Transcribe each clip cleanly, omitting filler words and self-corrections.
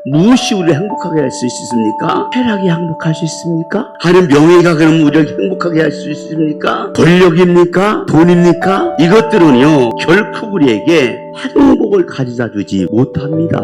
무엇이 우리를 행복하게 할 수 있습니까? 쾌락이 행복할 수 있습니까? 아니면 명예가 그럼 우리를 행복하게 할 수 있습니까? 권력입니까? 돈입니까? 이것들은요 결코 우리에게 행복을 가져다 주지 못합니다.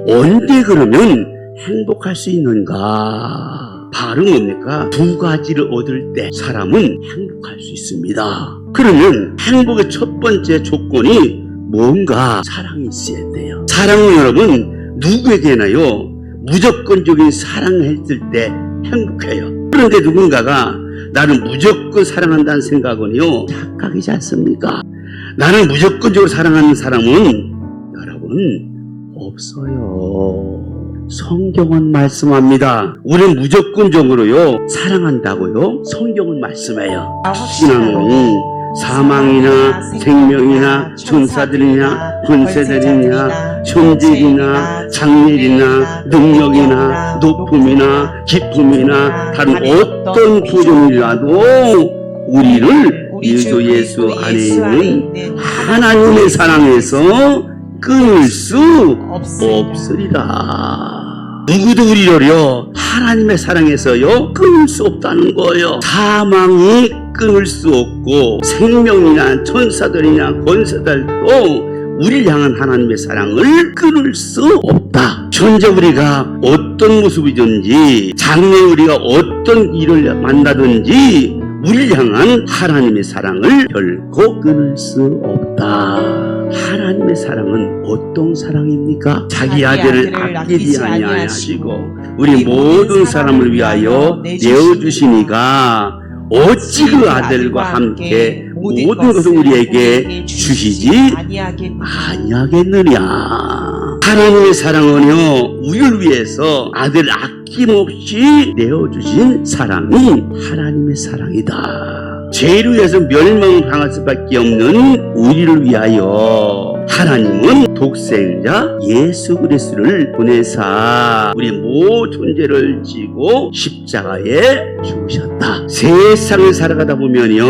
언제 그러면 행복할 수 있는가? 바로 뭡니까? 두 가지를 얻을 때 사람은 행복할 수 있습니다. 그러면 행복의 첫 번째 조건이 뭔가? 사랑이 있어야 돼요. 사랑은 여러분 누구에게나요 무조건적인 사랑을 했을 때 행복해요. 그런데 누군가가 나를 무조건 사랑한다는 생각은요 착각이지 않습니까? 나를 무조건적으로 사랑하는 사람은 여러분 없어요. 성경은 말씀합니다. 우리는 무조건적으로요 사랑한다고요 성경은 말씀해요. 신앙은 사망이나 생명이나 천사들이나 권세들이나 천직이나 장렬이나 능력이나 높음이나 기쁨이나 다른 어떤 구종이라도 우리를 그리스도 예수 안에 있는 하나님의 사랑에서 끊을 수 없으리라. 누구도 우리를요 하나님의 사랑에서요 끊을 수 없다는 거예요. 사망이 끊을 수 없고 생명이나 천사들이나 권세들도 우리를 향한 하나님의 사랑을 끊을 수 없다. 현재 우리가 어떤 모습이든지 장래 우리가 어떤 일을 만나든지 우리를 향한 하나님의 사랑을 결코 끊을 수 없다. 하나님의 사랑은 어떤 사랑입니까? 자기 아들을 아끼지 아니하시고 우리 모든 사람을 위하여 내어주시니가 어찌 그 아들과 함께 모든 것을 우리에게 주시지 아니하겠느냐. 하나님의 사랑은요 우리를 위해서 아들을 아낌없이 내어주신 사랑이 하나님의 사랑이다. 죄로 인해서 멸망을 당할 수밖에 없는 우리를 위하여 하나님은 독생자 예수 그리스도를 보내사 우리 모든 죄를 지고 십자가에 죽으셨다. 세상을 살아가다 보면요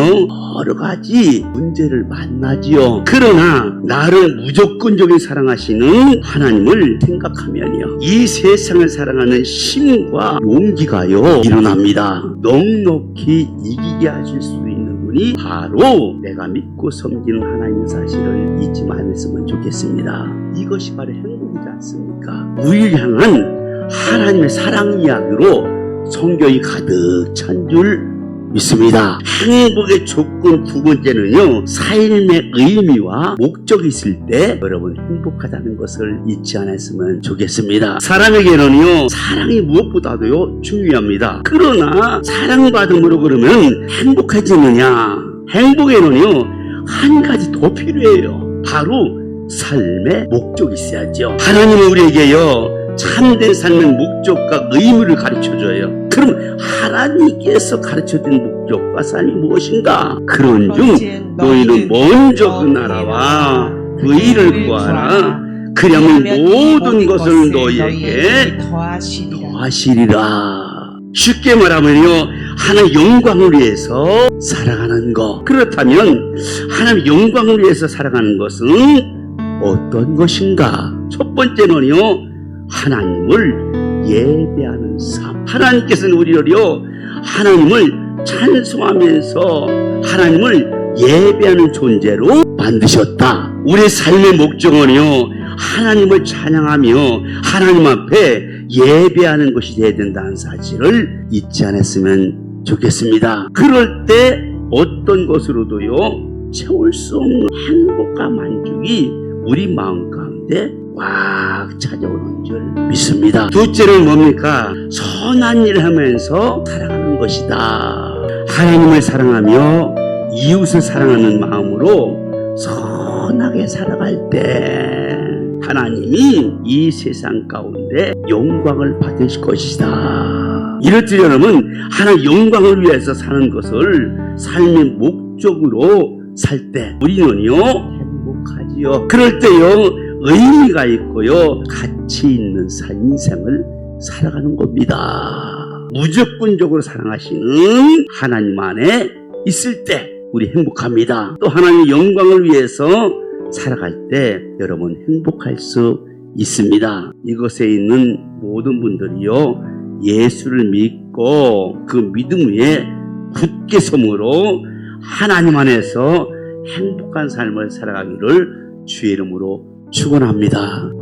여러 가지 문제를 만나지요. 그러나 나를 무조건적인 사랑하시는 하나님을 생각하면요 이 세상을 사랑하는 힘과 용기가요 일어납니다. 넉넉히 이기게 하실 수 있는 분이 바로 내가 믿고 섬기는 하나님의 사실을 잊지 않았으면 좋겠습니다. 이것이 바로 행복이지 않습니까? 우리를 향한 하나님의 사랑 이야기로 성경이 가득 찬 줄 믿습니다. 행복의 조건 두 번째는요 삶의 의미와 목적이 있을 때 여러분 행복하다는 것을 잊지 않았으면 좋겠습니다. 사람에게는요 사랑이 무엇보다도요 중요합니다. 그러나 사랑받음으로 그러면 행복해지느냐? 행복에는요 한 가지 더 필요해요. 바로 삶의 목적이 있어야죠. 하나님은 우리에게요 참된 삶의 목적과 의미를 가르쳐줘요. 그럼 하나님께서 가르쳐준 목적과 삶이 무엇인가? 그런즉 너희는 먼저 그 나라와 그 일을 구하라. 그러면 모든 것을 너희에게 더하시리라. 쉽게 말하면요 하나님 영광을 위해서 살아가는 것. 그렇다면 하나님 영광을 위해서 살아가는 것은 어떤 것인가? 첫 번째는요 하나님을 예배하는 삶. 하나님께서는 우리를요 하나님을 찬송하면서 하나님을 예배하는 존재로 만드셨다. 우리의 삶의 목적은요 하나님을 찬양하며 하나님 앞에 예배하는 것이 되어야 된다는 사실을 잊지 않았으면 좋겠습니다. 그럴 때 어떤 것으로도요 채울 수 없는 행복과 만족이 우리 마음 가운데 꽉 찾아오는 줄 믿습니다. 둘째는 뭡니까? 선한 일을 하면서 사랑하는 것이다. 하나님을 사랑하며 이웃을 사랑하는 마음으로 선하게 살아갈 때 하나님이 이 세상 가운데 영광을 받으실 것이다. 이렇듯 하나님 영광을 위해서 사는 것을 삶의 목적으로 살 때 우리는요 행복하지요. 그럴 때요 의미가 있고요 가치 있는 인생을 살아가는 겁니다. 무조건적으로 사랑하시는 하나님 안에 있을 때 우리 행복합니다. 또 하나님의 영광을 위해서 살아갈 때 여러분 행복할 수 있습니다. 이곳에 있는 모든 분들이요, 예수를 믿고 그 믿음 위에 굳게 섬으로 하나님 안에서 행복한 삶을 살아가기를 주의 이름으로 축원합니다.